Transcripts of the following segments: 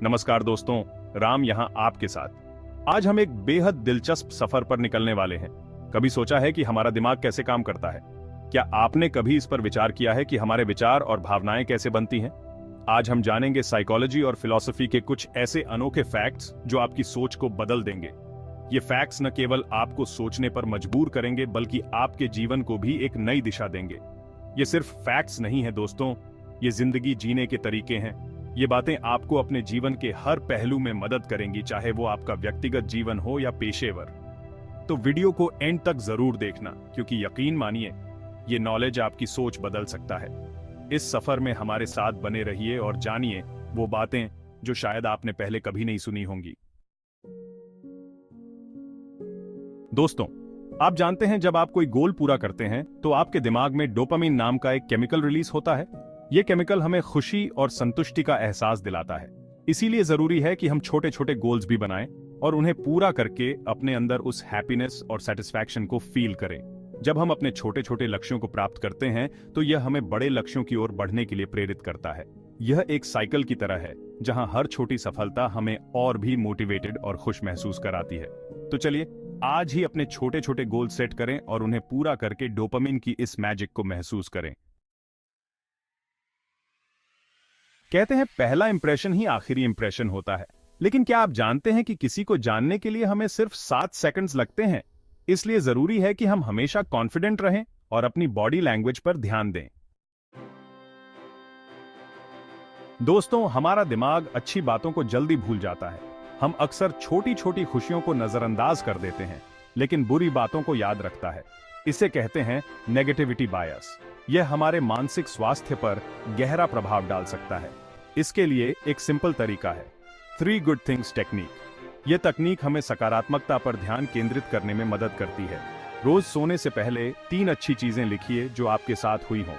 नमस्कार दोस्तों, राम यहाँ आपके साथ। आज हम एक बेहद दिलचस्प सफर पर निकलने वाले हैं। कभी सोचा है कि हमारा दिमाग कैसे काम करता है? क्या आपने कभी इस पर विचार किया है कि हमारे विचार और भावनाएं कैसे बनती हैं? आज हम जानेंगे साइकोलॉजी और फिलॉसफी के कुछ ऐसे अनोखे फैक्ट्स जो आपकी सोच को बदल देंगे। ये फैक्ट्स न केवल आपको सोचने पर मजबूर करेंगे बल्कि आपके जीवन को भी एक नई दिशा देंगे। ये सिर्फ फैक्ट्स नहीं है दोस्तों, ये जिंदगी जीने के तरीके हैं। ये बातें आपको अपने जीवन के हर पहलू में मदद करेंगी, चाहे वो आपका व्यक्तिगत जीवन हो या पेशेवर। तो वीडियो को एंड तक जरूर देखना, क्योंकि यकीन मानिए ये नॉलेज आपकी सोच बदल सकता है। इस सफर में हमारे साथ बने रहिए और जानिए वो बातें जो शायद आपने पहले कभी नहीं सुनी होंगी। दोस्तों, आप जानते हैं जब आप कोई गोल पूरा करते हैं तो आपके दिमाग में डोपामिन नाम का एक केमिकल रिलीज होता है। यह केमिकल हमें खुशी और संतुष्टि का एहसास दिलाता है। इसीलिए जरूरी है कि हम छोटे छोटे गोल्स भी बनाएं और उन्हें पूरा करके अपने अंदर उस हैप्पीनेस और सेटिस्फैक्शन को फील करें। जब हम अपने छोटे छोटे लक्ष्यों को प्राप्त करते हैं तो यह हमें बड़े लक्ष्यों की ओर बढ़ने के लिए प्रेरित करता है। यह एक साइकिल की तरह है जहां हर छोटी सफलता हमें और भी मोटिवेटेड और खुश महसूस कराती है। तो चलिए आज ही अपने छोटे छोटे गोल सेट करें और उन्हें पूरा करके डोपामिन की इस मैजिक को महसूस करें। कहते हैं पहला इंप्रेशन ही आखिरी इंप्रेशन होता है, लेकिन क्या आप जानते हैं कि किसी को जानने के लिए हमें सिर्फ 7 सेकंड्स लगते हैं? इसलिए जरूरी है कि हम हमेशा कॉन्फिडेंट रहें और अपनी बॉडी लैंग्वेज पर ध्यान दें। दोस्तों, हमारा दिमाग अच्छी बातों को जल्दी भूल जाता है। हम अक्सर छोटी छोटी खुशियों को नजरअंदाज कर देते हैं, लेकिन बुरी बातों को याद रखता है। इसे कहते हैं नेगेटिविटी बायस। यह हमारे मानसिक स्वास्थ्य पर गहरा प्रभाव डाल सकता है। इसके लिए एक सिंपल तरीका है, 3 गुड थिंग्स टेक्निक। यह तकनीक हमें सकारात्मकता पर ध्यान केंद्रित करने में मदद करती है। रोज सोने से पहले 3 अच्छी चीजें लिखिए जो आपके साथ हुई हों।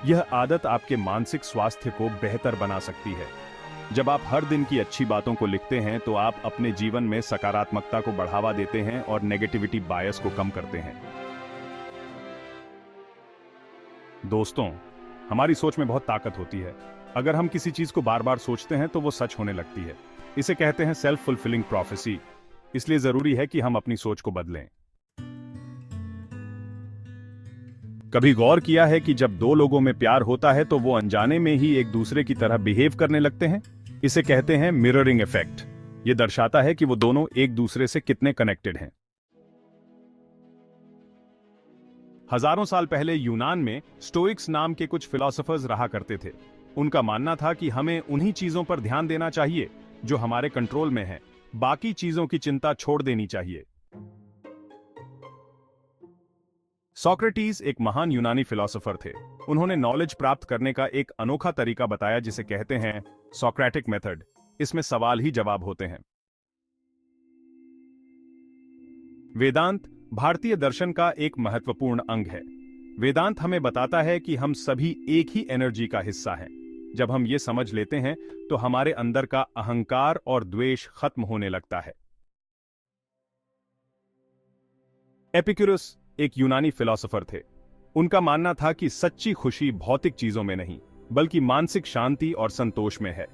यह आदत आपके मानसिक स्वास्थ्य को बेहतर बना सकती है। जब आप हर दिन की अच्छी बातों को लिखते हैं तो आप अपने जीवन में सकारात्मकता को बढ़ावा देते हैं और नेगेटिविटी बायस को कम करते हैं। दोस्तों, हमारी सोच में बहुत ताकत होती है। अगर हम किसी चीज को बार बार सोचते हैं तो वो सच होने लगती है। इसे कहते हैं सेल्फ फुलफिलिंग प्रोफेसी। इसलिए जरूरी है कि हम अपनी सोच को बदलें। कभी गौर किया है कि जब 2 लोगों में प्यार होता है तो वो अनजाने में ही एक दूसरे की तरह बिहेव करने लगते हैं? इसे कहते हैं मिररिंग इफेक्ट। ये दर्शाता है कि वो दोनों एक दूसरे से कितने कनेक्टेड हैं। हजारों साल पहले यूनान में स्टोइक्स नाम के कुछ फिलोसोफर्स रहा करते थे। उनका मानना था कि हमें उन्हीं चीजों पर ध्यान देना चाहिए जो हमारे कंट्रोल में है, बाकी चीजों की चिंता छोड़ देनी चाहिए। सोक्रेटिस एक महान यूनानी फिलोसोफर थे। उन्होंने नॉलेज प्राप्त करने का एक अनोखा तरीका बताया जिसे कहते हैं सोक्रेटिक मेथड। इसमें सवाल ही जवाब होते हैं। वेदांत भारतीय दर्शन का एक महत्वपूर्ण अंग है। वेदांत हमें बताता है कि हम सभी एक ही एनर्जी का हिस्सा हैं। जब हम ये समझ लेते हैं तो हमारे अंदर का अहंकार और द्वेष खत्म होने लगता है। एपिक्यूरस एक यूनानी फिलोसोफर थे। उनका मानना था कि सच्ची खुशी भौतिक चीजों में नहीं बल्कि मानसिक शांति और संतोष में है।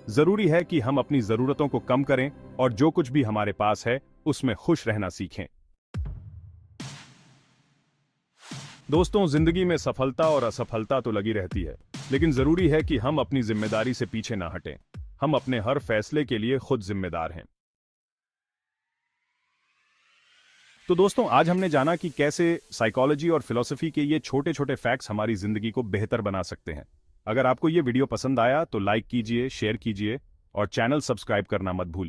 जरूरी है कि हम अपनी जरूरतों को कम करें और जो कुछ भी हमारे पास है उसमें खुश रहना सीखें। दोस्तों, जिंदगी में सफलता और असफलता तो लगी रहती है, लेकिन जरूरी है कि हम अपनी जिम्मेदारी से पीछे ना हटें। हम अपने हर फैसले के लिए खुद जिम्मेदार हैं। तो दोस्तों, आज हमने जाना कि कैसे साइकोलॉजी और फिलॉसफी के ये छोटे छोटे फैक्ट्स हमारी जिंदगी को बेहतर बना सकते हैं। अगर आपको ये वीडियो पसंद आया तो लाइक कीजिए, शेयर कीजिए और चैनल सब्सक्राइब करना मत भूलिए।